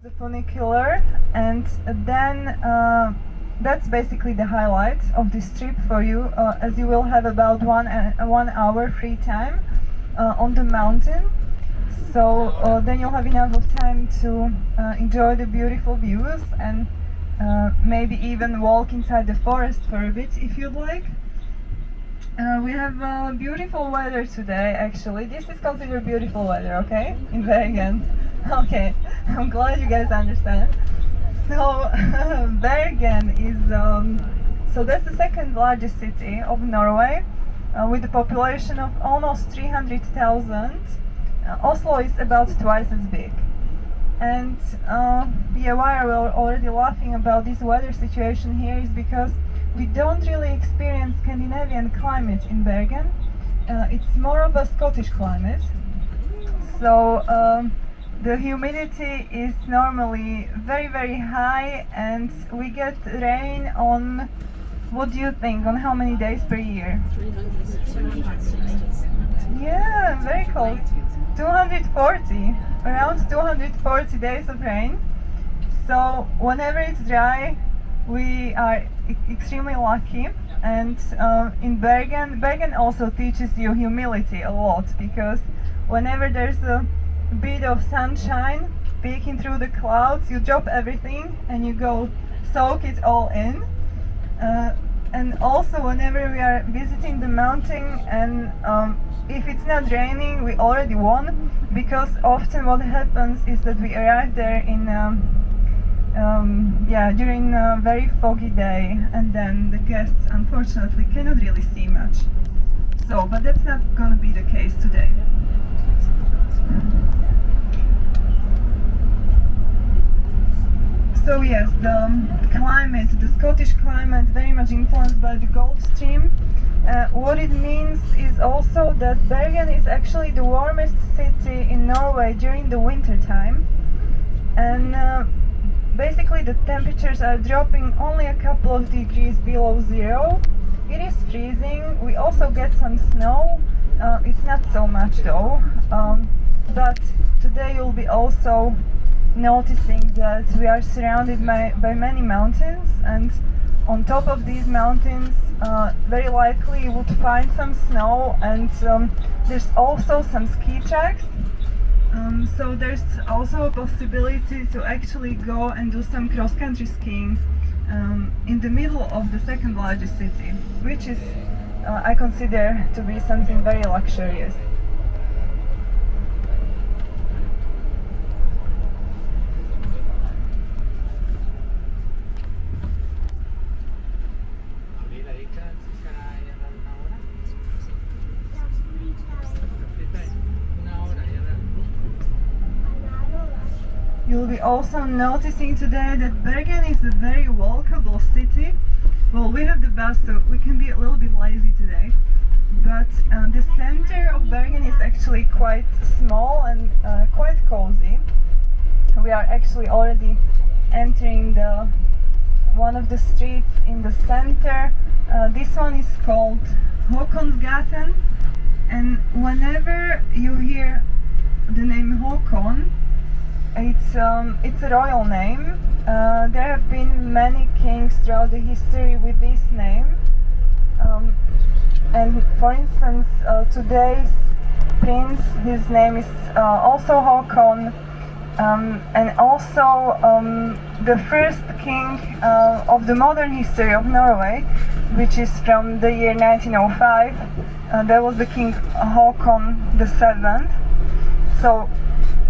the funicular, and then that's basically the highlight of this trip for you, as you will have about 1 hour free time on the mountain. So then you'll have enough of time to enjoy the beautiful views and maybe even walk inside the forest for a bit if you'd like. We have beautiful weather today, actually. This is considered beautiful weather, okay? In Bergen. Okay, I'm glad you guys understand. So, Bergen is, so that's the second largest city of Norway, with a population of almost 300,000. Oslo is about twice as big. And yeah, why we're already laughing about this weather situation here is because we don't really experience Scandinavian climate in Bergen. It's more of a Scottish climate. So the humidity is normally very, very high, and we get rain on, what do you think, on how many days per year? 300. Yeah, very close. 240, around 240 days of rain. So whenever it's dry, we are extremely lucky. And in Bergen also teaches you humility a lot, because whenever there's a bit of sunshine peeking through the clouds, you drop everything and you go soak it all in. And also whenever we are visiting the mountain and if it's not raining, we already won, because often what happens is that we arrive there in during a very foggy day, and then the guests unfortunately cannot really see much. So, but that's not gonna be the case today. So yes, the climate, the Scottish climate, very much influenced by the Gulf Stream. What it means is also that Bergen is actually the warmest city in Norway during the winter time, and basically the temperatures are dropping only a couple of degrees below zero. It is freezing. We also get some snow. It's not so much though, but today you'll be also noticing that we are surrounded by many mountains, and on top of these mountains very likely you would find some snow, and there's also some ski tracks. So there's also a possibility to actually go and do some cross-country skiing in the middle of the second largest city, which is I consider to be something very luxurious. You'll be also noticing today that Bergen is a very walkable city. Well, we have the bus, so we can be a little bit lazy today. But the center of Bergen is actually quite small and quite cozy. We are actually already entering one of the streets in the center. This one is called Håkonsgaten, and whenever you hear the name Håkon, it's a royal name. There have been many kings throughout the history with this name. And for instance, today's prince, his name is also Håkon. And also the first king of the modern history of Norway, which is from the year 1905, that was the king Håkon the VII. So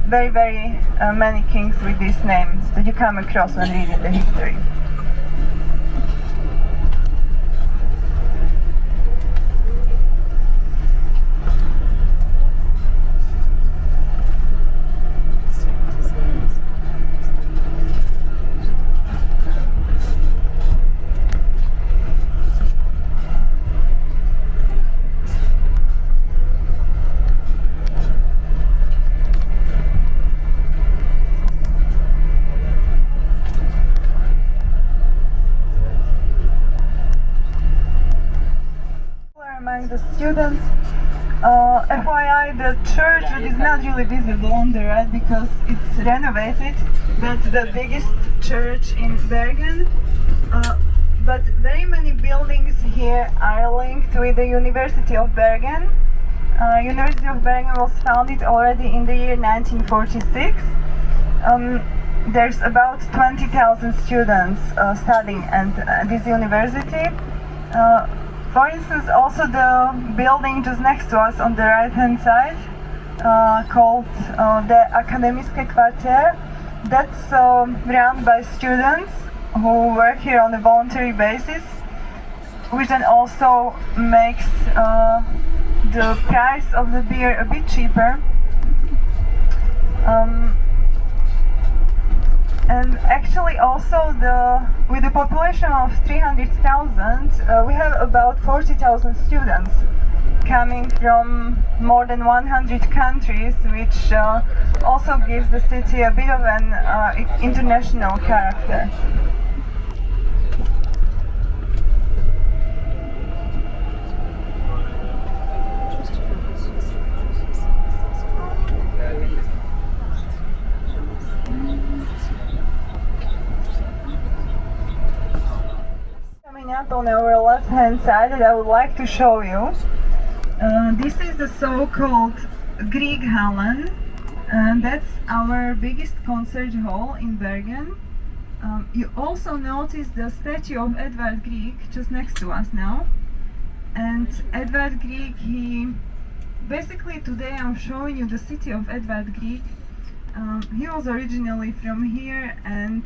very, very many kings with this name that you come across when reading the history. Among the students, FYI, the church is not really visible on the right because it's renovated. That's the biggest church in Bergen. But very many buildings here are linked with the University of Bergen. University of Bergen was founded already in the year 1946. There's about 20,000 students studying at this university. For instance, also the building just next to us on the right-hand side, called the Akademiske Kvarter, that's run by students who work here on a voluntary basis, which then also makes the price of the beer a bit cheaper. And actually also with the population of 300,000, we have about 40,000 students coming from more than 100 countries, which also gives the city a bit of an international character. Up on our left hand side that I would like to show you. This is the so-called Grieghallen, and that's our biggest concert hall in Bergen. You also notice the statue of Edvard Grieg just next to us now. And Edvard Grieg, basically today I'm showing you the city of Edvard Grieg. He was originally from here, and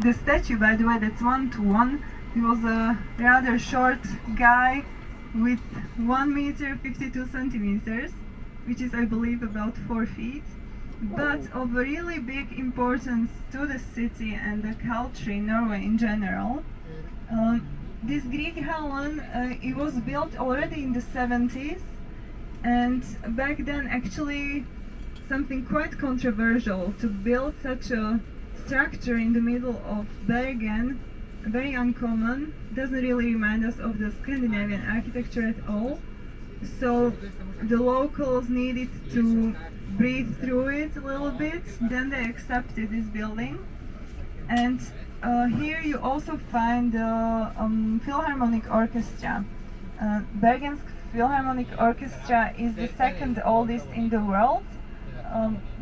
the statue, by the way, that's 1:1. He was a rather short guy with 1 meter 52 centimeters, which is, I believe, about 4 feet, but of really big importance to the city and the culture in Norway in general. This Grieghallen, it was built already in the 70s, and back then actually something quite controversial to build such a structure in the middle of Bergen, very uncommon, doesn't really remind us of the Scandinavian architecture at all. So the locals needed to breathe through it a little bit, then they accepted this building. And here you also find the Philharmonic Orchestra. Bergen's Philharmonic Orchestra is the second oldest in the world.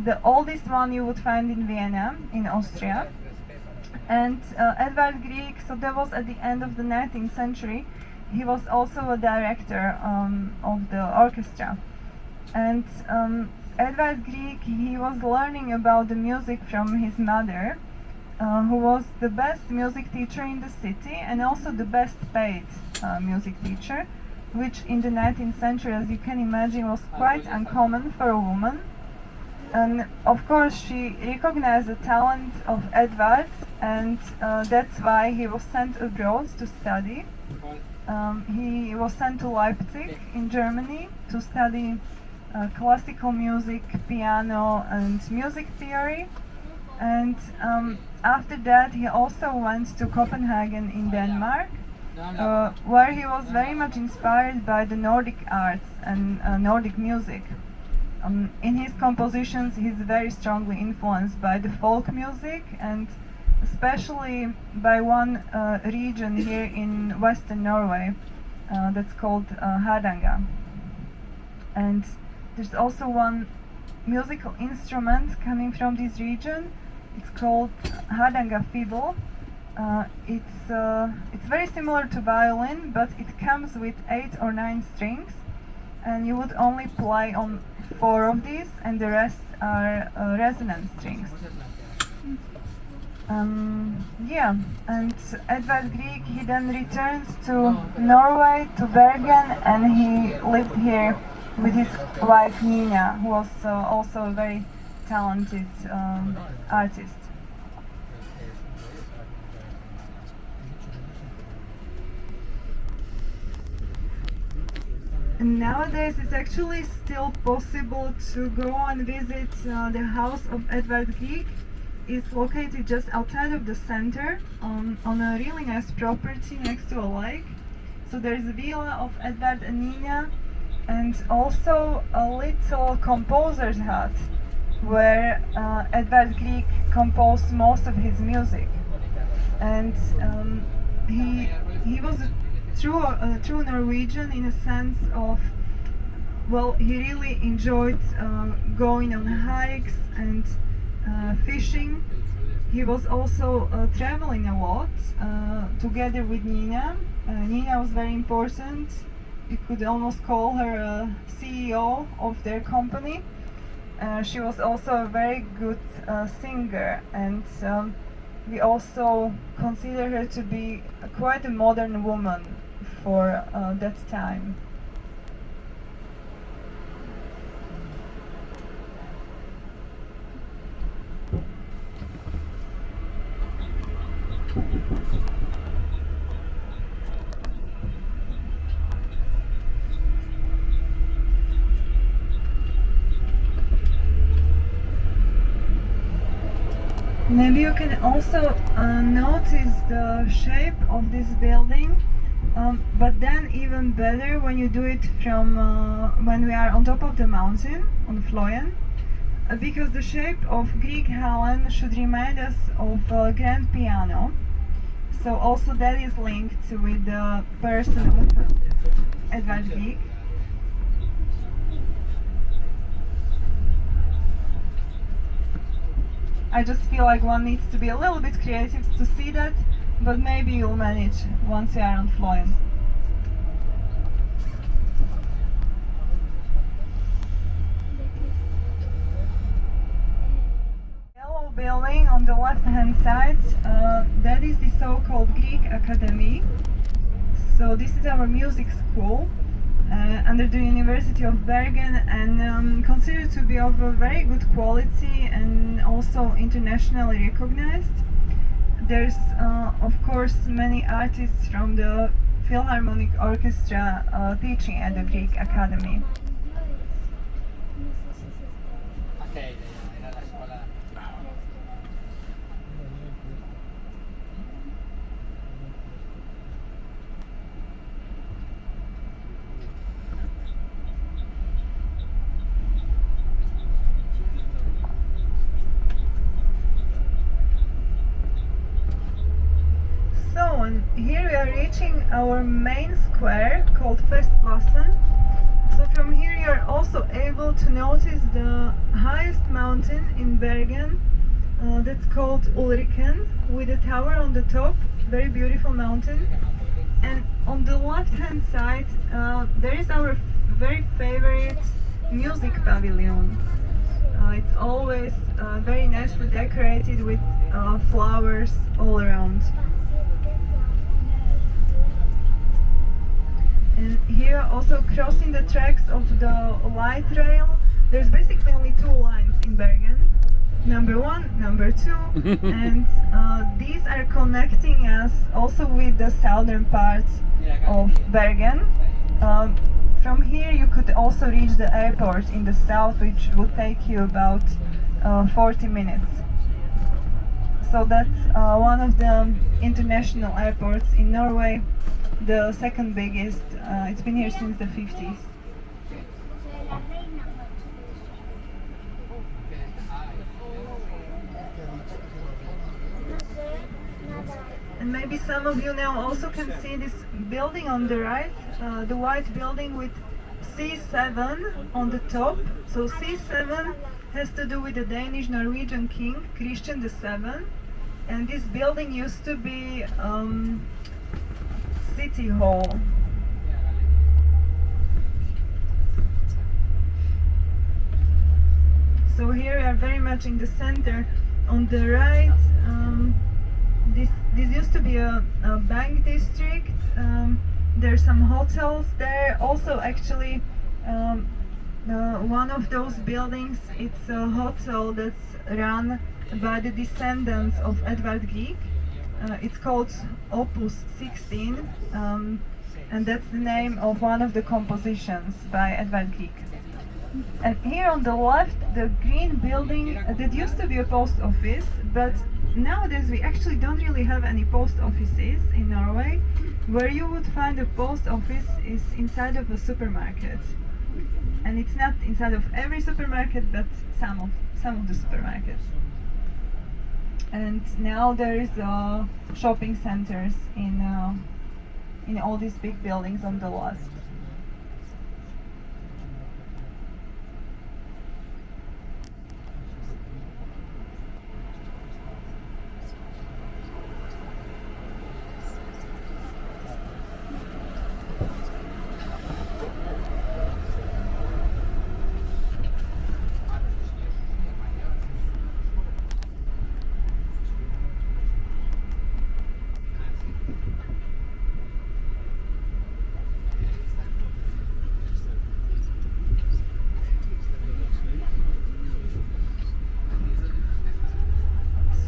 The oldest one you would find in Vienna, in Austria. And Edvard Grieg, so that was at the end of the 19th century. He was also a director of the orchestra. And Edvard Grieg, he was learning about the music from his mother, who was the best music teacher in the city and also the best paid music teacher, which in the 19th century, as you can imagine, was quite uncommon for a woman. And of course she recognized the talent of Edvard, and that's why he was sent abroad to study. He was sent to Leipzig in Germany to study classical music, piano and music theory. And after that he also went to Copenhagen in Denmark, where he was very much inspired by the Nordic arts and Nordic music. In his compositions, he's very strongly influenced by the folk music, and especially by one region here in western Norway that's called Hardanger. And there's also one musical instrument coming from this region. It's called Hardanger fiddle. It's very similar to violin, but it comes with 8 or 9 strings, and you would only play on 4 of these, and the rest are resonant strings. Yeah, and Edvard Grieg, he then returned to Norway, to Bergen, and he lived here with his wife Nina, who was also a very talented artist. Nowadays it's actually still possible to go and visit the house of Edvard Grieg. It's located just outside of the center on a really nice property next to a lake. So there's a villa of Edvard and Nina, and also a little composer's hut where Edvard Grieg composed most of his music. And he was a true Norwegian in a sense of, well, he really enjoyed going on hikes and fishing. He was also traveling a lot together with Nina. Nina was very important. You could almost call her a CEO of their company. She was also a very good singer, and we also consider her to be quite a modern woman for that time. Maybe you can also notice the shape of this building, but then even better when you do it from when we are on top of the mountain, on Fløyen, because the shape of Grieghallen should remind us of a grand piano. So also that is linked with the person of Edvard Grieg. I just feel like one needs to be a little bit creative to see that, but maybe you'll manage once you are on Fløyen. Yellow building on the left-hand side, that is the so-called Grieg Academy. So this is our music school under the University of Bergen, and considered to be of a very good quality and also internationally recognized. There's of course many artists from the Philharmonic Orchestra teaching at the Grieg Academy. And here we are reaching our main square called Festplassen. So from here you are also able to notice the highest mountain in Bergen, that's called Ulriken, with a tower on the top, very beautiful mountain. And on the left hand side there is our very favorite music pavilion. It's always very nicely decorated with flowers all around. And here, also crossing the tracks of the light rail, there's basically only two lines in Bergen. Number 1, number 2, and these are connecting us also with the southern part of Bergen. From here you could also reach the airport in the south, which would take you about 40 minutes. So that's one of the international airports in Norway, the second biggest. It's been here since the 50s. And maybe some of you now also can see this building on the right, the white building with C7 on the top. So C7 has to do with the Danish Norwegian king Christian VII, and this building used to be City Hall. So here we are very much in the center. On the right, this used to be a bank district. There are some hotels there. Also, actually, one of those buildings, it's a hotel that's run by the descendants of Edvard Grieg. It's called Opus 16, and that's the name of one of the compositions by Edvard Grieg. And here on the left, the green building, that used to be a post office, but nowadays we actually don't really have any post offices in Norway. Where you would find a post office is inside of a supermarket, and it's not inside of every supermarket, but some of the supermarkets. And now there is shopping centers in all these big buildings on the left.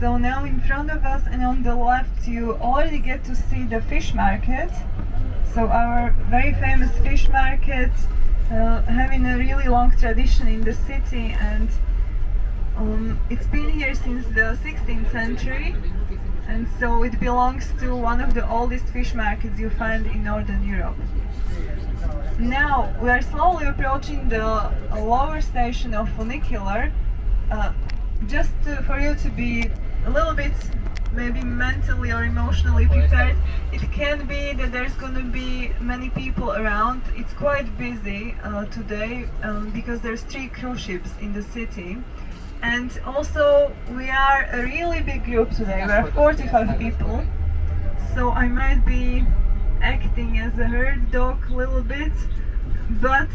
So now in front of us and on the left you already get to see the fish market. So our very famous fish market, having a really long tradition in the city, and it's been here since the 16th century, and so it belongs to one of the oldest fish markets you find in Northern Europe. Now we are slowly approaching the lower station of funicular, for you to be a little bit maybe mentally or emotionally prepared. It can be that there's going to be many people around. It's quite busy today because there's 3 cruise ships in the city. And also we are a really big group today. We are 45 people. So I might be acting as a herd dog a little bit, but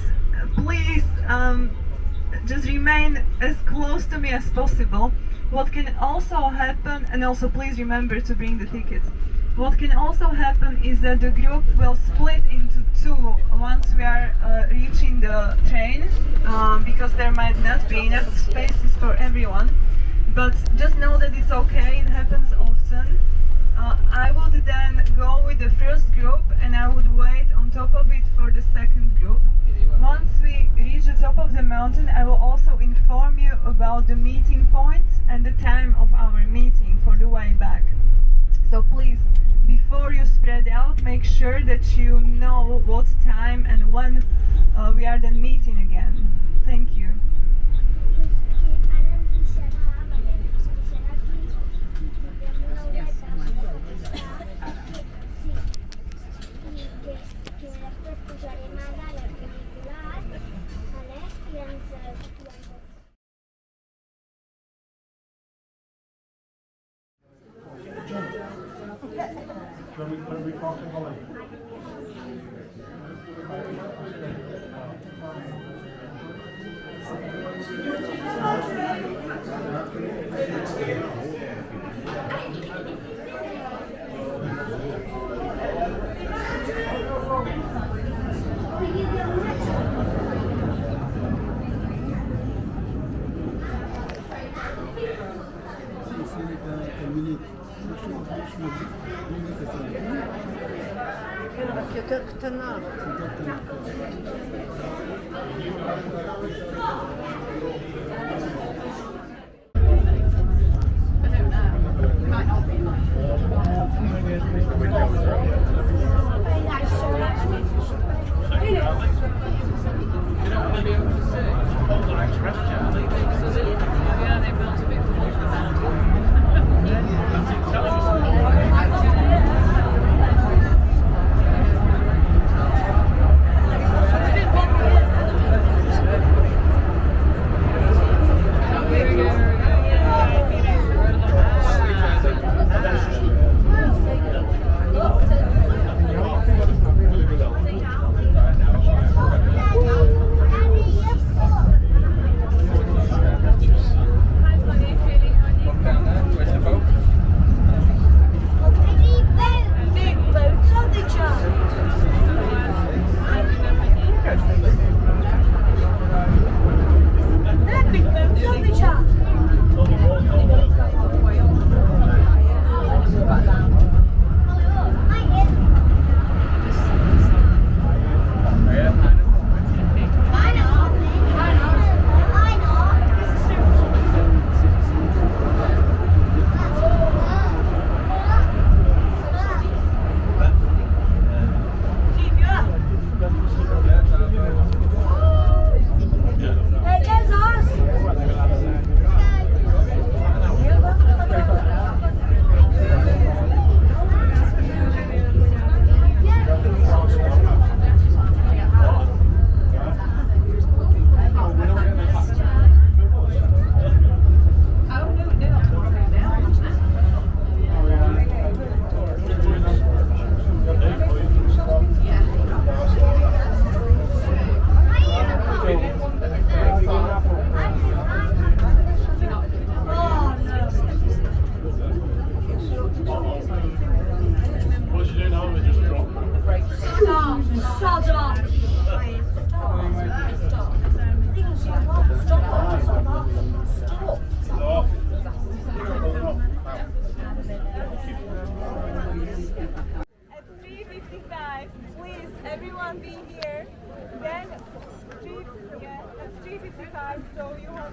please just remain as close to me as possible. What can also happen, and also please remember to bring the tickets. What can also happen is that the group will split into 2 once we are reaching the train, because there might not be enough spaces for everyone. But just know that it's okay, it happens often. I would then go with the first group and I would wait on top of it for the second group. Once we reach the top of the mountain, I will also inform you about the meeting point and the time of our meeting for the way back. So please, before you spread out, make sure that you know what time and when we are then meeting again. Thank you. When we talk to Holly. יותר קטנה.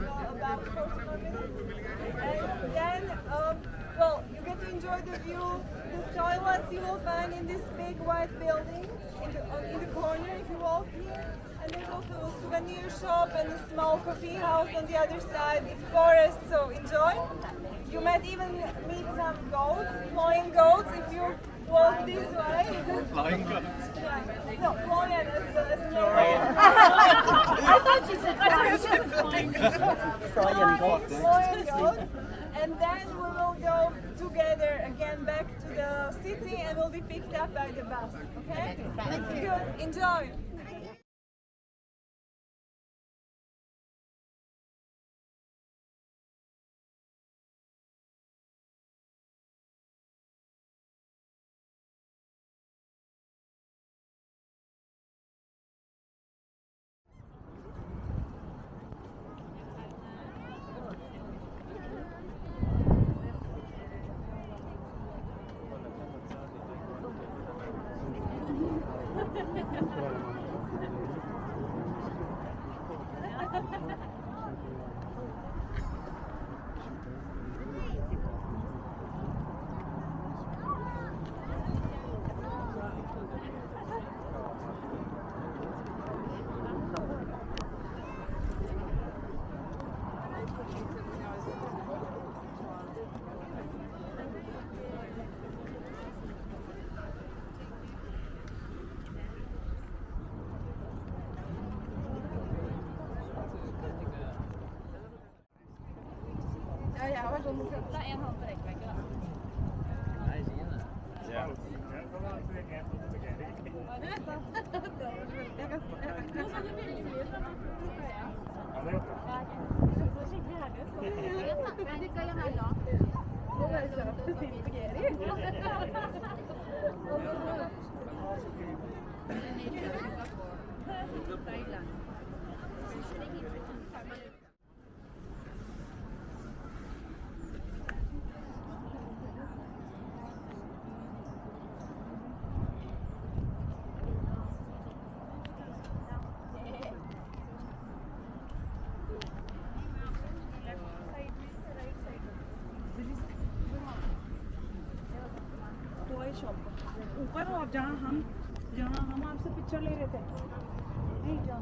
about 40 more minutes. And then, well, you get to enjoy the view. The toilets you will find in this big white building in the corner if you walk here. And there's also a souvenir shop and a small coffee house on the other side. It's forest, so enjoy. You might even meet some goats, flying goats, if you walk this way. Flying goats. Yeah. No, flying as I thought you said flying. flying goats. And then we will go together again back to the city and we'll be picked up by the bus. Okay? Good. Enjoy. ऊपर और जहाँ हम आपसे picture ले रहे थे नहीं जहाँ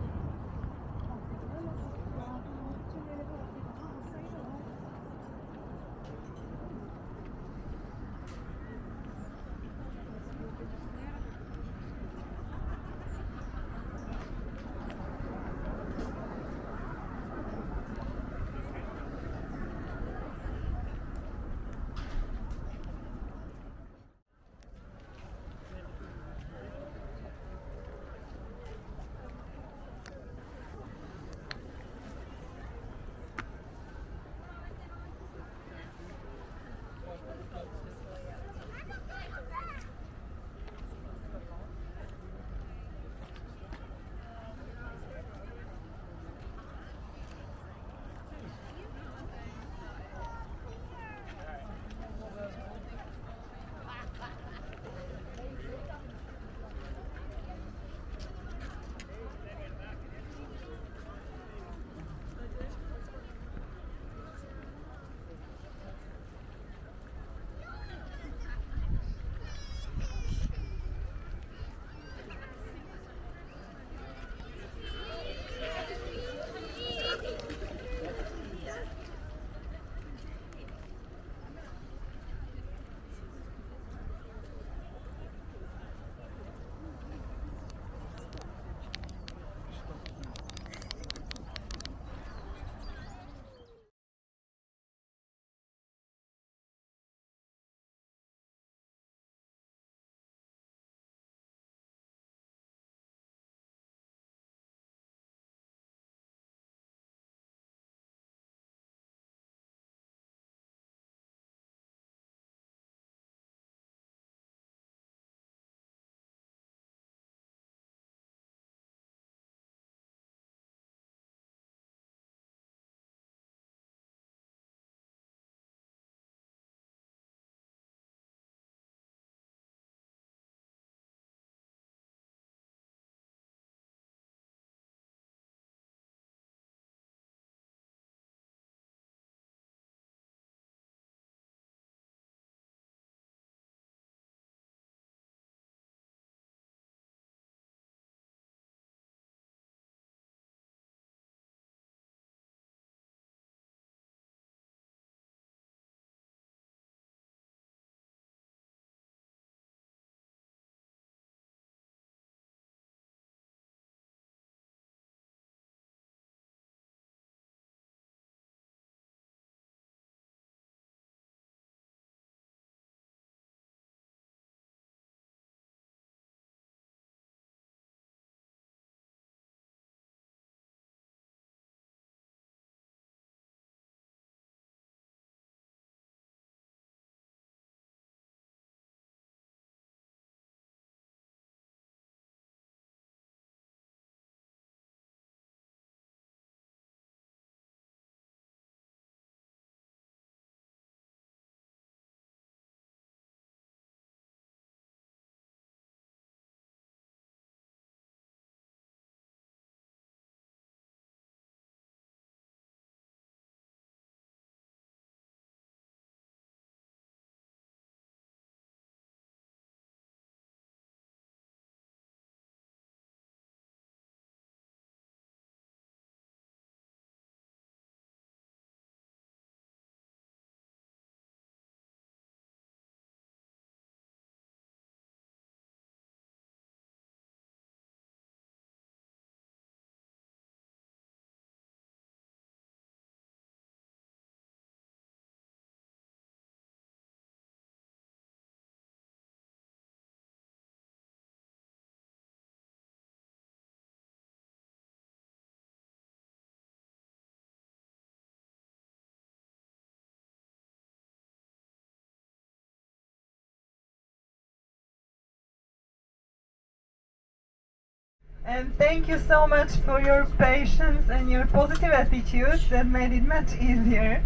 And thank you so much for your patience and your positive attitude that made it much easier.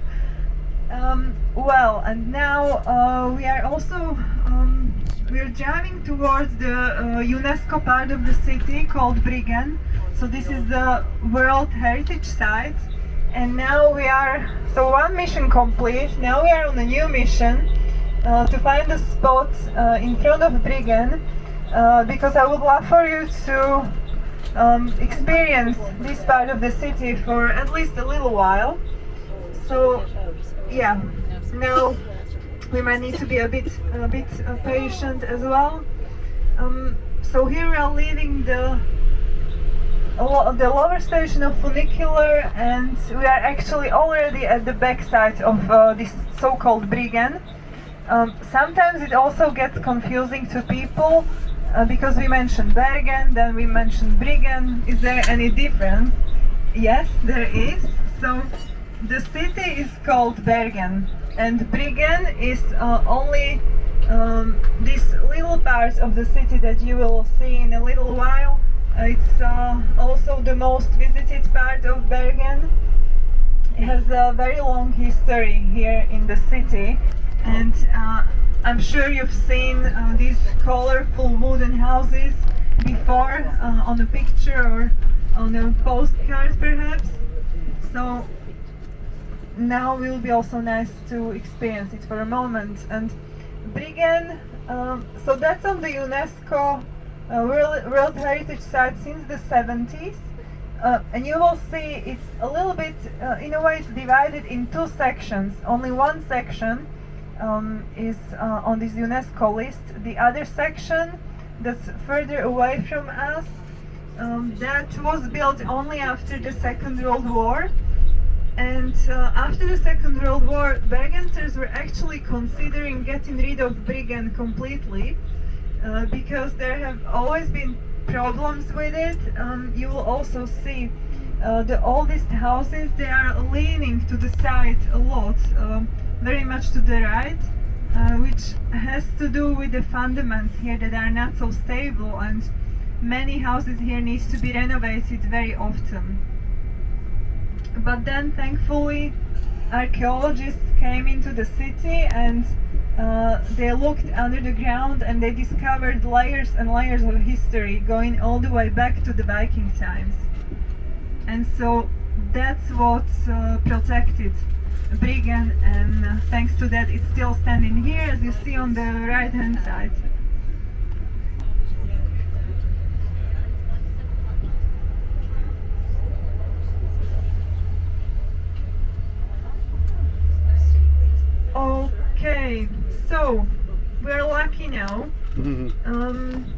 Well, and now we are also we're driving towards the UNESCO part of the city called Bergen. So this is the World Heritage Site. And now we are, so one mission complete. Now we are on a new mission to find a spot in front of Bergen because I would love for you to experience this part of the city for at least a little while. So yeah, now we might need to be a bit patient as well. So here we are leaving the lower station of funicular, and we are actually already at the backside of this so-called Bergen. Sometimes it also gets confusing to people because we mentioned Bergen, then we mentioned Bergen. Is there any difference? Yes, there is. So the city is called Bergen, and Bergen is only this little part of the city that you will see in a little while. It's also the most visited part of Bergen. It has a very long history here in the city, and I'm sure you've seen these colorful wooden houses before on a picture or on a postcard perhaps. So now will be also nice to experience it for a moment. And Bergen, so that's on the UNESCO World Heritage Site since the 70s. And you will see it's a little bit, in a way it's divided in two sections. Only one section is on this UNESCO list. The other section that's further away from us, that was built only after the Second World War. And after the Second World War, Bergensers were actually considering getting rid of Bergen completely because there have always been problems with it. You will also see the oldest houses, they are leaning to the side a lot, very much to the right, which has to do with the fundaments here that are not so stable, and many houses here need to be renovated very often. But then thankfully archaeologists came into the city and they looked under the ground and they discovered layers and layers of history going all the way back to the Viking times. And so that's what protected Bergen, and thanks to that it's still standing here, as you see on the right hand side. Okay, so we're lucky now.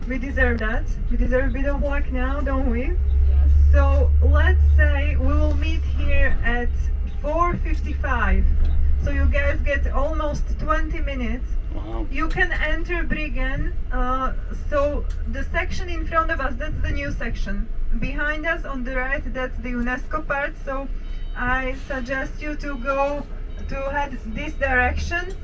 We deserve that. We deserve a bit of luck now, don't we? So let's say we will meet here at 4:55. So you guys get almost 20 minutes. Wow. You can enter Bergen. So the section in front of us, that's the new section. Behind us on the right, that's the UNESCO part. So I suggest you to head this direction,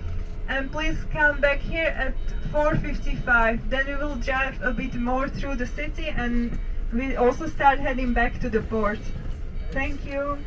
and please come back here at 4:55. Then we will drive a bit more through the city and we also start heading back to the port. Thank you.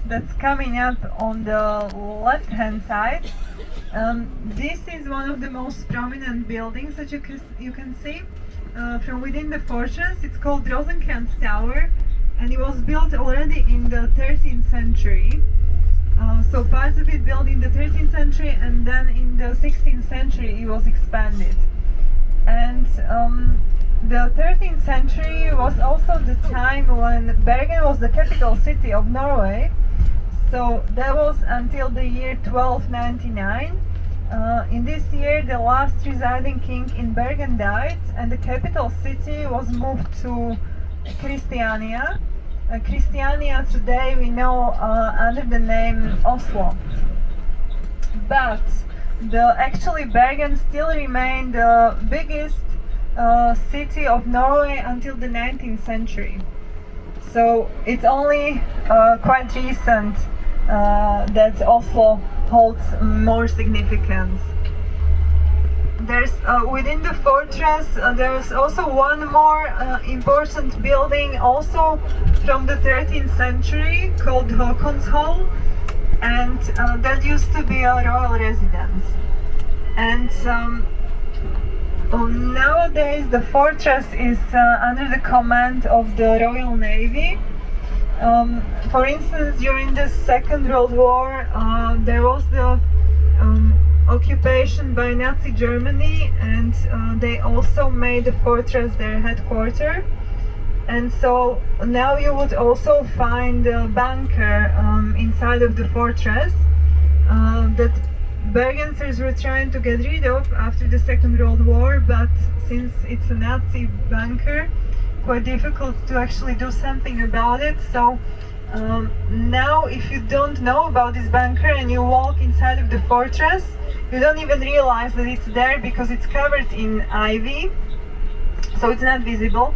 That's coming up on the left hand side. This is one of the most prominent buildings that you can see from within the fortress. It's called Rosenkranz Tower, and it was built already in the 13th century. So parts of it built in the 13th century, and then in the 16th century it was expanded. And the 13th century was also the time when Bergen was the capital city of Norway. So that was until the year 1299. In this year, the last residing king in Bergen died, and the capital city was moved to Christiania. Christiania today we know under the name Oslo. But actually Bergen still remained the biggest city of Norway until the 19th century. So it's only quite recent that Oslo holds more significance. There's within the fortress there's also one more important building, also from the 13th century, called Håkonshall, and that used to be a royal residence. And nowadays the fortress is under the command of the Royal Navy. For instance, during the Second World War, there was the occupation by Nazi Germany, and they also made the fortress their headquarters. And so now you would also find a bunker inside of the fortress that Bergensers were trying to get rid of after the Second World War, but since it's a Nazi bunker, quite difficult to actually do something about it. So now if you don't know about this bunker and you walk inside of the fortress, you don't even realize that it's there because it's covered in ivy, so it's not visible.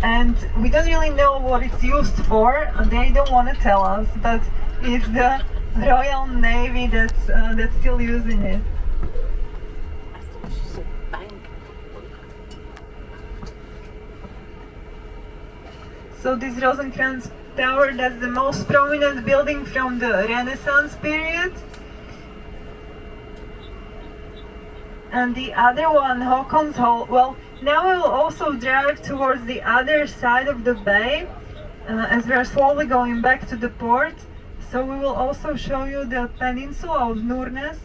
And we don't really know what it's used for. They don't want to tell us, but it's the Royal Navy that's still using it. So this Rosenkranz Tower, that's the most prominent building from the Renaissance period. And the other one, Håkonshall, well, now we will also drive towards the other side of the bay as we are slowly going back to the port. So we will also show you the peninsula of Nurnes.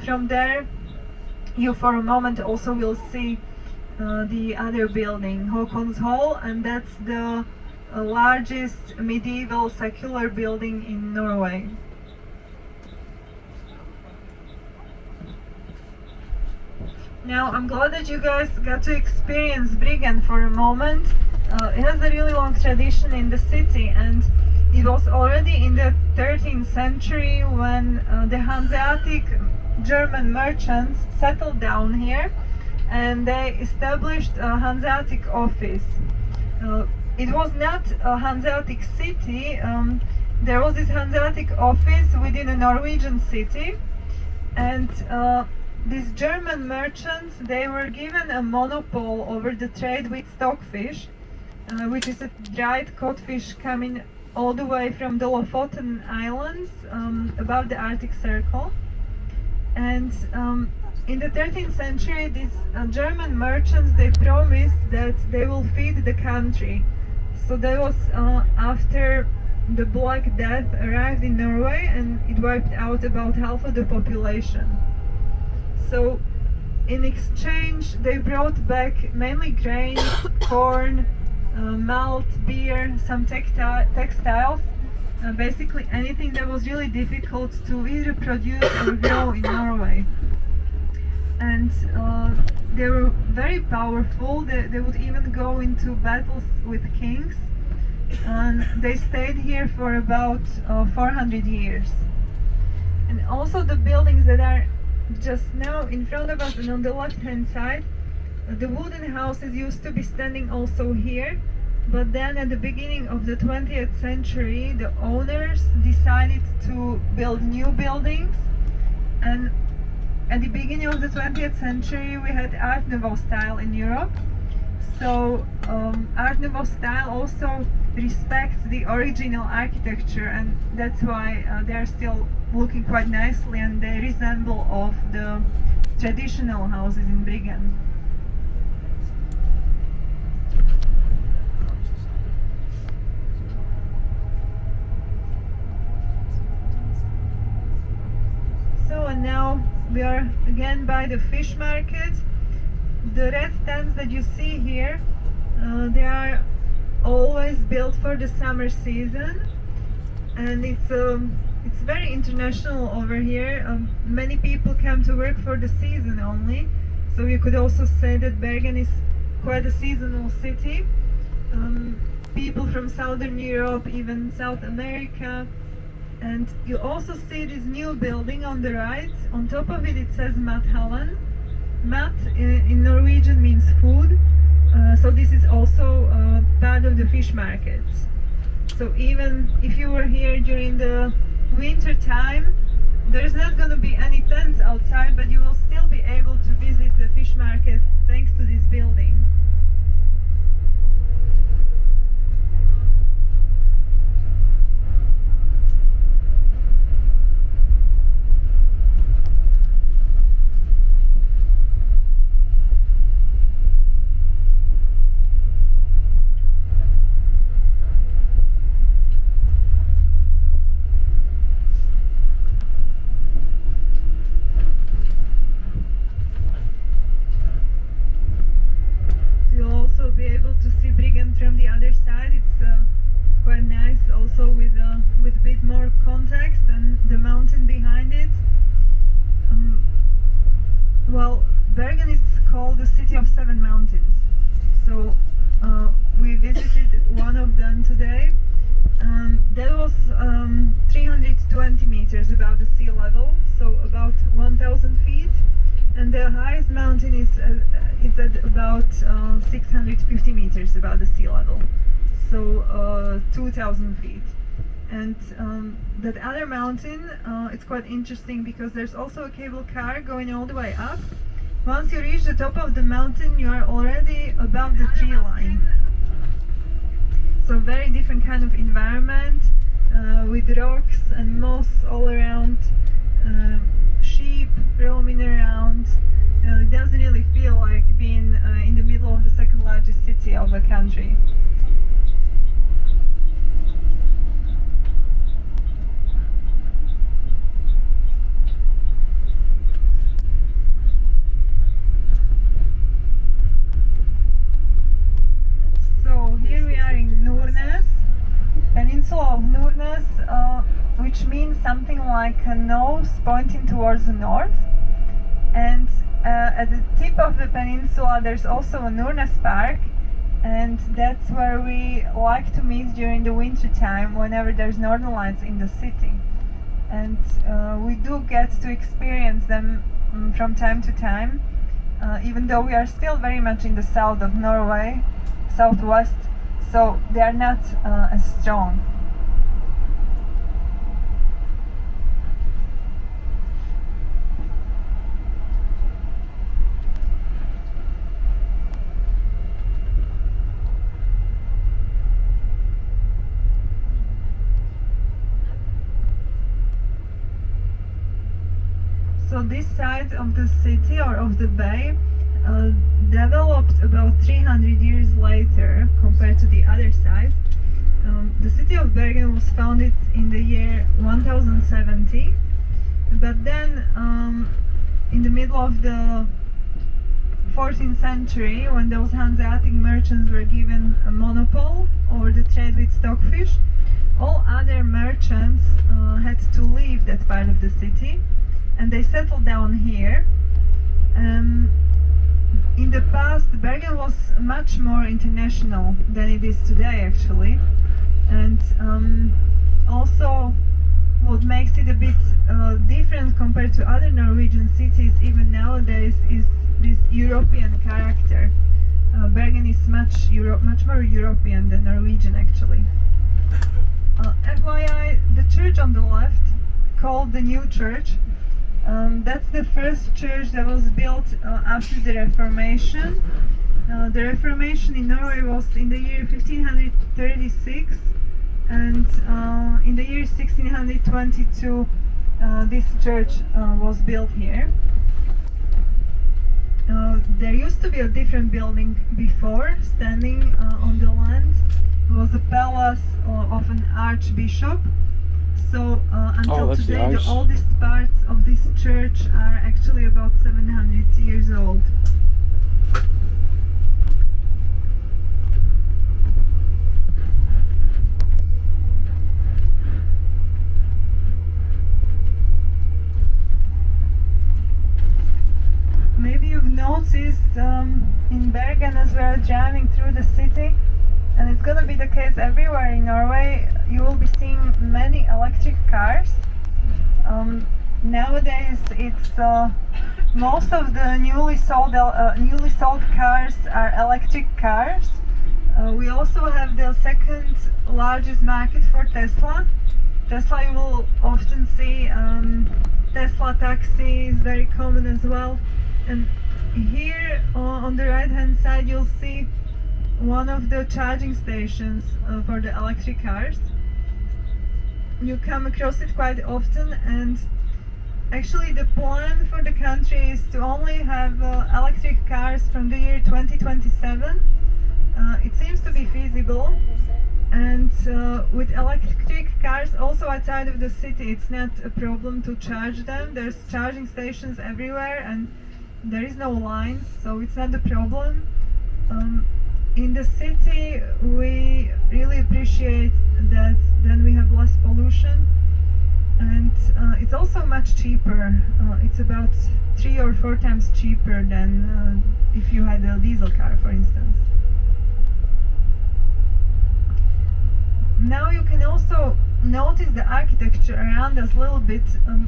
From there you for a moment also will see the other building, Håkonshall, and that's the largest medieval secular building in Norway. Now I'm glad that you guys got to experience Bergen for a moment. It has a really long tradition in the city, and it was already in the 13th century when the Hanseatic German merchants settled down here and they established a Hanseatic office. It was not a Hanseatic city, there was this Hanseatic office within a Norwegian city, and these German merchants, they were given a monopoly over the trade with stockfish, which is a dried codfish coming all the way from the Lofoten Islands, above the Arctic Circle. And in the 13th century, these German merchants, they promised that they will feed the country. So that was after the Black Death arrived in Norway, and it wiped out about half of the population. So in exchange, they brought back mainly grain, corn, malt, beer, some textiles, basically anything that was really difficult to either produce or grow in Norway. And they were very powerful. They would even go into battles with kings. And they stayed here for about 400 years. And also the buildings that are just now in front of us and on the left hand side, the wooden houses used to be standing also here, but then at the beginning of the 20th century the owners decided to build new buildings, and at the beginning of the 20th century we had Art Nouveau style in Europe. So Art Nouveau style also respects the original architecture, and that's why they are still looking quite nicely, and they resemble of the traditional houses in Bergen. So, and now we are again by the fish market. The red tents that you see here, they are always built for the summer season, and it's very international over here. Many people come to work for the season only, so you could also say that Bergen is quite a seasonal city. People from Southern Europe, even South America. And you also see this new building on the right. On top of it, it says Mathallen. Mat in Norwegian means food, so this is also part of the fish market. So even if you were here during the winter time, there's not going to be any tents outside, but you will still be able to visit the fish market thanks to this building. From the other side, it's quite nice, also with a bit more context and the mountain behind it. Well, Bergen is called the city of 7 mountains, so we visited one of them today. That was 320 meters above the sea level, so about 1,000 feet. And the highest mountain is it's at about 650 meters above the sea level, so 2,000 feet. And that other mountain, it's quite interesting because there's also a cable car going all the way up. Once you reach the top of the mountain, you are already above the tree line. So very different kind of environment, with rocks and moss all around. Sheep roaming around. It doesn't really feel like being in the middle of the second largest city of the country. So here we are in Nordnes, peninsula of Nordnes, which means something like a nose pointing towards the north. And at the tip of the peninsula there's also a Nordnes Park, and that's where we like to meet during the winter time whenever there's northern lights in the city. And we do get to experience them from time to time, even though we are still very much in the south of Norway, southwest, so they are not as strong. this side of the city or of the bay developed about 300 years later compared to the other side. The city of Bergen was founded in the year 1070, but then in the middle of the 14th century, when those Hanseatic merchants were given a monopoly over the trade with stockfish, all other merchants had to leave that part of the city, and they settled down here. In the past, Bergen was much more international than it is today, actually, and also what makes it a bit different compared to other Norwegian cities even nowadays is this European character. Bergen is much more European than Norwegian, actually. FYI, the church on the left, called the New Church, that's the first church that was built after the Reformation. The Reformation in Norway was in the year 1536, and in the year 1622 this church was built here. There used to be a different building before, standing on the land. It was a palace of an archbishop. So until today, the oldest parts of this church are actually about 700 years old. Maybe you've noticed in Bergen, as we're driving through the city, and it's gonna be the case everywhere in Norway, you will be seeing many electric cars. Nowadays, it's most of the newly sold cars are electric cars. We also have the second largest market for Tesla. Tesla, you will often see Tesla taxis, very common as well. And here on the right hand side you'll see one of the charging stations for the electric cars. You come across it quite often, and actually the plan for the country is to only have electric cars from the year 2027. It seems to be feasible, and with electric cars also outside of the city it's not a problem to charge them. There's charging stations everywhere and there is no lines, so it's not a problem. In the city we really appreciate that then we have less pollution, and it's also much cheaper. It's about 3 or 4 times cheaper than if you had a diesel car, for instance. Now you can also notice the architecture around us a little bit.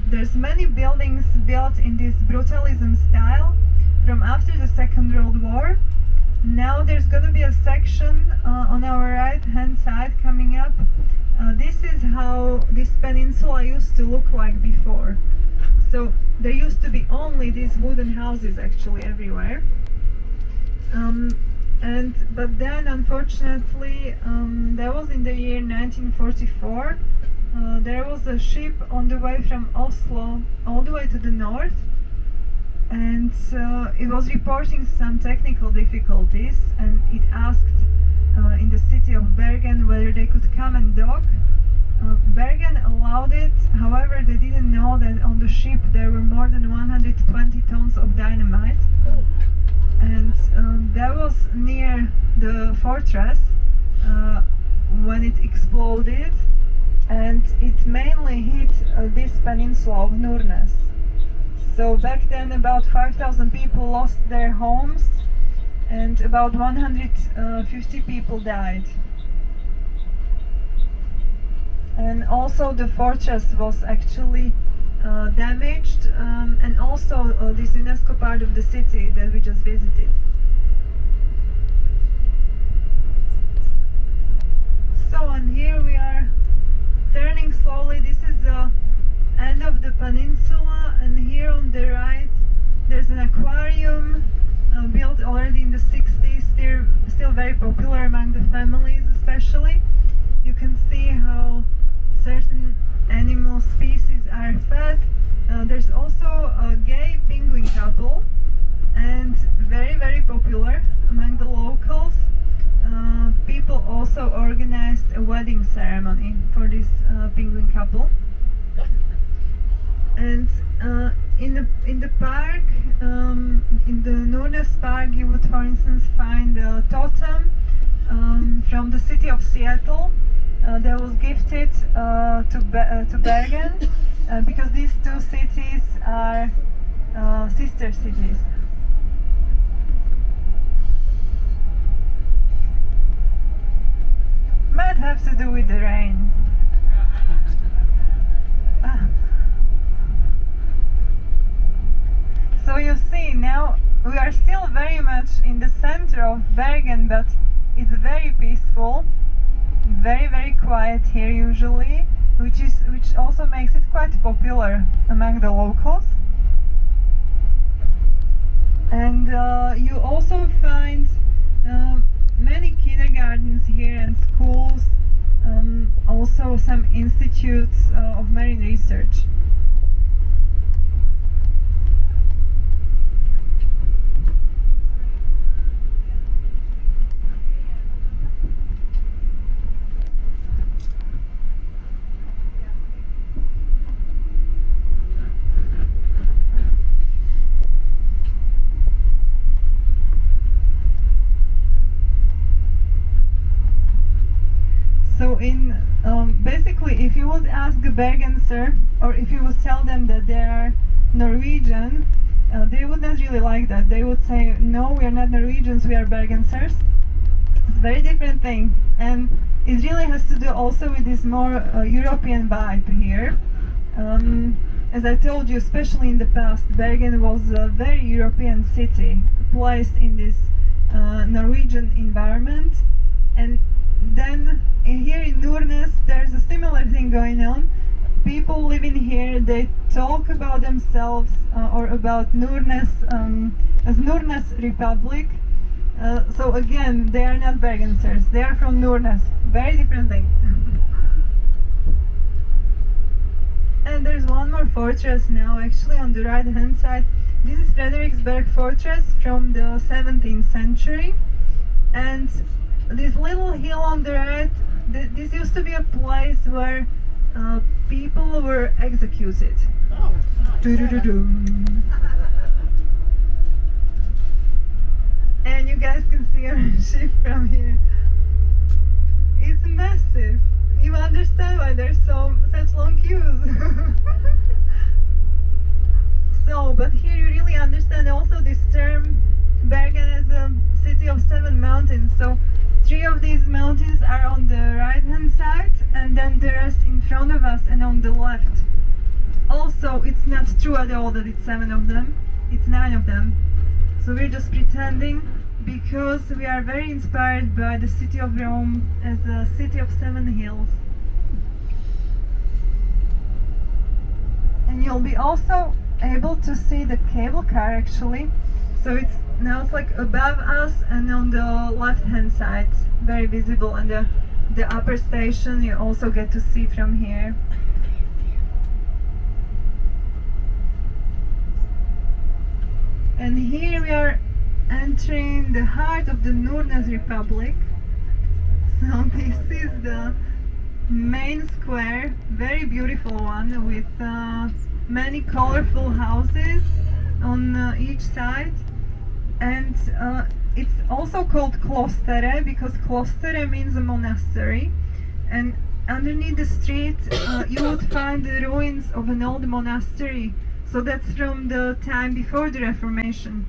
There's many buildings built in this brutalism style from after the Second World War. Now there's going to be a section on our right hand side coming up. This is how this peninsula used to look like before. So there used to be only these wooden houses actually everywhere. But then unfortunately, that was in the year 1944. There was a ship on the way from Oslo all the way to the north, and it was reporting some technical difficulties, and it asked in the city of Bergen whether they could come and dock. Bergen allowed it, however they didn't know that on the ship there were more than 120 tons of dynamite, and that was near the fortress when it exploded, and it mainly hit this peninsula of Nordnes. So back then about 5,000 people lost their homes and about 150 people died. And also the fortress was actually damaged, and also this UNESCO part of the city that we just visited. So, and here we are turning slowly. This is the end of the peninsula, and here on the right there's an aquarium built already in the 60s, still very popular among the families especially. You can see how certain animal species are fed. There's also a game naming ceremony for this penguin couple. And in the park, in the Nordnes Park, you would, for instance, find a totem from the city of Seattle that was gifted to Bergen because these two cities are sister cities. Might have to do with the rain. So you see, now we are still very much in the center of Bergen, but it's very peaceful, very quiet here usually, which also makes it quite popular among the locals. And you also find many kindergartens here and schools, also some institutes of marine research. So basically, if you would ask a Bergenser, or if you would tell them that they are Norwegian, they would not really like that. They would say, no, we are not Norwegians, we are Bergensers. It's a very different thing, and it really has to do also with this more European vibe here. As I told you, especially in the past, Bergen was a very European city, placed in this Norwegian environment. And then here in Nordnes there's a similar thing going on. People living here, they talk about themselves or about Nordnes as Nordnes Republic. So again, they are not Bergensers, they are from Nordnes. Very different thing. And there's one more fortress now, actually, on the right hand side. This is Frederiksberg Fortress from the 17th century. And this little hill on the right, this used to be a place where people were executed. And you guys can see our ship from here. It's massive. You understand why there's such long queues. So, but here you really understand also this term Bergen as a city of 7 mountains. So 3 of these mountains are on the right hand side, and then the rest in front of us and on the left. Also, it's not true at all that it's 7 of them, it's 9 of them. So we're just pretending, because we are very inspired by the city of Rome as a city of 7 hills. And you'll be also able to see the cable car actually. So it's like above us and on the left hand side, very visible, and the upper station you also get to see from here. And here we are entering the heart of the Nordnes Republic. So this is the main square, very beautiful one, with many colorful houses on each side. And it's also called Klostere because Klostere means a monastery. And underneath the street you would find the ruins of an old monastery. So that's from the time before the Reformation.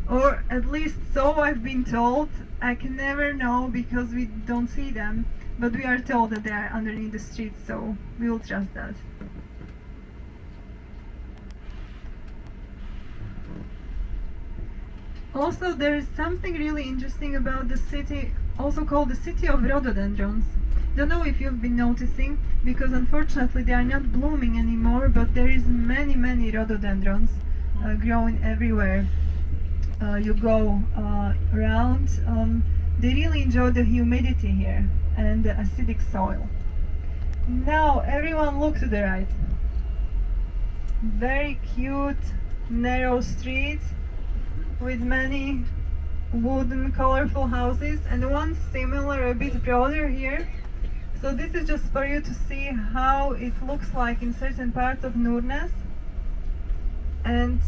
Or at least so I've been told. I can never know because we don't see them. But we are told that they are underneath the street, so we will trust that. Also, there is something really interesting about the city, also called the city of rhododendrons. Don't know if you've been noticing, because unfortunately they are not blooming anymore, but there is many rhododendrons growing everywhere you go around. They really enjoy the humidity here and the acidic soil. Now everyone look to the right. Very cute narrow street with many wooden colorful houses, and one similar, a bit broader here, So this is just for you to see how it looks like in certain parts of Nordnes. And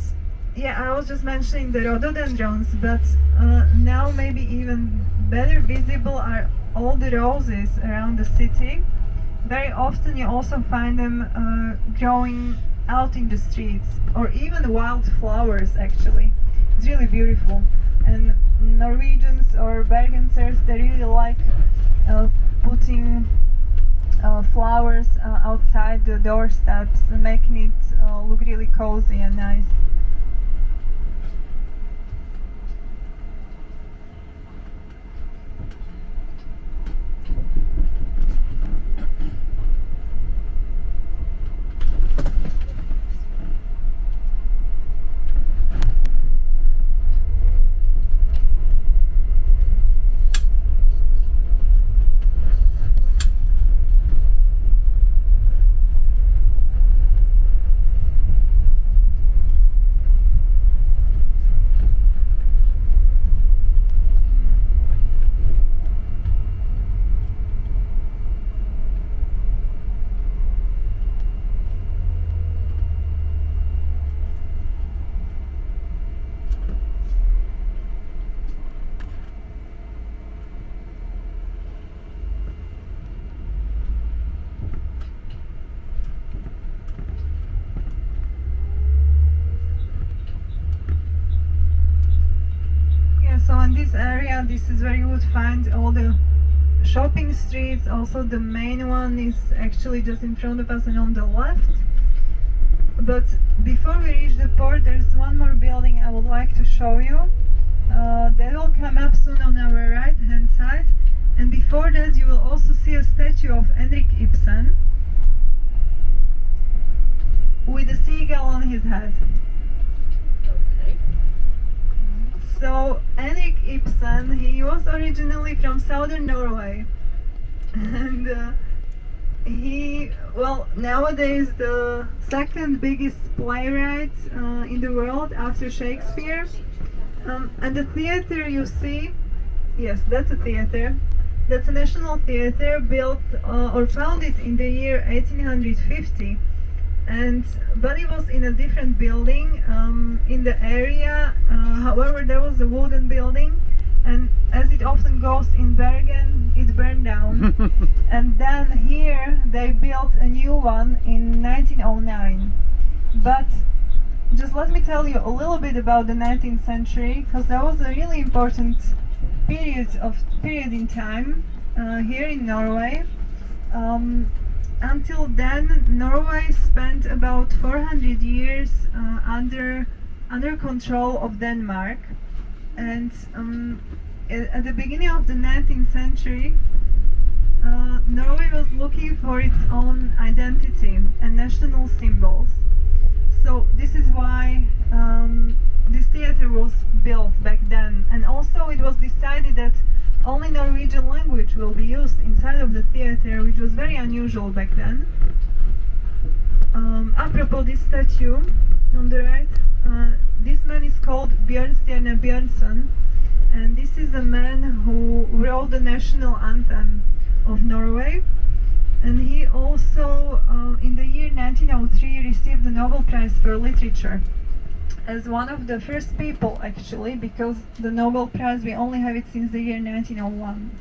yeah, I was just mentioning the rhododendrons, but now maybe even better visible are all the roses around the city. Very often you also find them growing out in the streets, or even wildflowers actually. It's really beautiful. And Norwegians or Bergensers, they really like putting flowers outside the doorsteps, making it look really cozy and nice. So in this area, this is where you would find all the shopping streets. Also the main one is actually just in front of us and on the left. But before we reach the port, there's one more building I would like to show you. That will come up soon on our right hand side. And before that you will also see a statue of Henrik Ibsen with a seagull on his head. So Henrik Ibsen, he was originally from southern Norway, and nowadays the second biggest playwright in the world after Shakespeare. And the theater you see, yes, that's a theater. That's a national theater built or founded in the year 1850. But it was in a different building in the area. However, there was a wooden building, and as it often goes in Bergen, it burned down. And then here they built a new one in 1909. But just let me tell you a little bit about the 19th century, because that was a really important period in time here in Norway. Until then, Norway spent about 400 years under control of Denmark, and at the beginning of the 19th century, Norway was looking for its own identity and national symbols. So this is why this theater was built back then, and also it was decided that only Norwegian language will be used inside of the theater, which was very unusual back then. Apropos this statue on the right, this man is called Bjørnstjerne Bjørnson, and this is a man who wrote the national anthem of Norway. And he also, in the year 1903, received the Nobel Prize for Literature as one of the first people, actually, because the Nobel Prize, we only have it since the year 1901.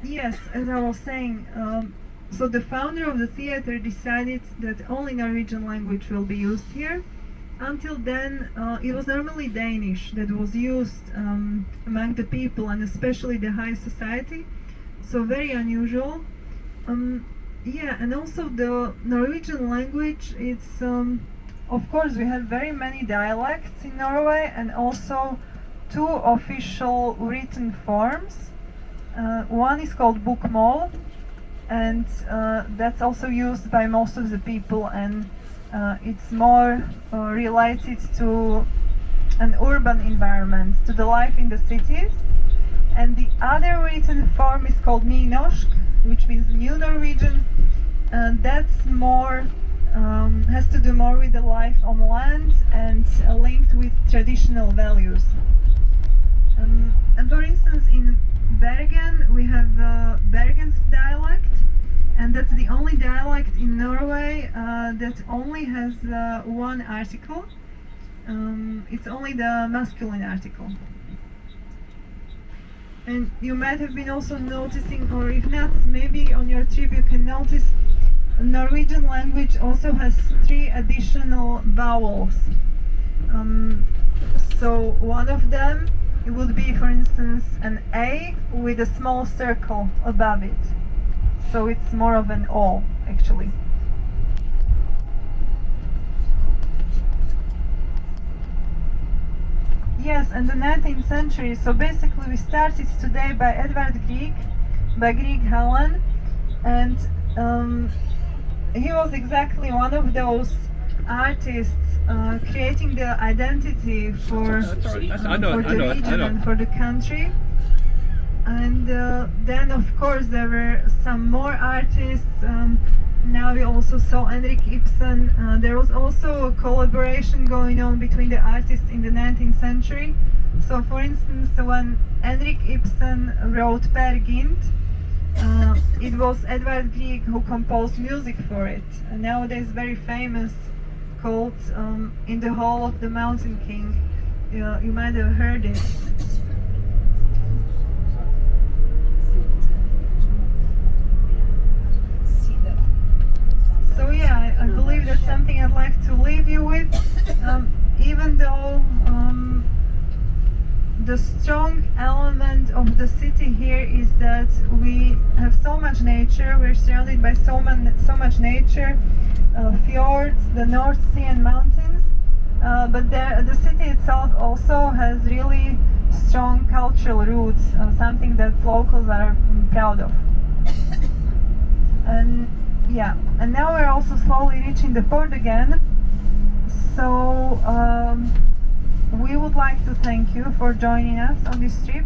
Yes, as I was saying, so the founder of the theater decided that only Norwegian language will be used here. Until then, it was normally Danish that was used among the people, and especially the high society. So very unusual. Yeah, and also the Norwegian language, it's of course we have very many dialects in Norway, and also two official written forms. One is called bokmål, and that's also used by most of the people, and it's more related to an urban environment, to the life in the cities. And the other written form is called nynorsk, which means New Norwegian. That's more has to do more with the life on land and linked with traditional values. And for instance, in Bergen, we have Bergen's dialect, and that's the only dialect in Norway that only has one article. It's only the masculine article. And you might have been also noticing, or if not, maybe on your trip you can notice Norwegian language also has 3 additional vowels. So one of them, it would be, for instance, an A with a small circle above it. So it's more of an O, actually. Yes, in the 19th century. So basically we started today by Edvard Grieg, by Grieg Hallen, and he was exactly one of those artists creating the identity for the region and for the country. And then of course there were some more artists. Now we also saw Henrik Ibsen. There was also a collaboration going on between the artists in the 19th century. So for instance, when Henrik Ibsen wrote Per Gynt, it was Edvard Grieg who composed music for it. And nowadays very famous, called In the Hall of the Mountain King. You might have heard it. So yeah, I believe that's something I'd like to leave you with. Even though the strong element of the city here is that we have so much nature, we're surrounded by so much nature, fjords, the North Sea and mountains, but the city itself also has really strong cultural roots, something that locals are proud of. And yeah, and now we're also slowly reaching the port again. So we would like to thank you for joining us on this trip.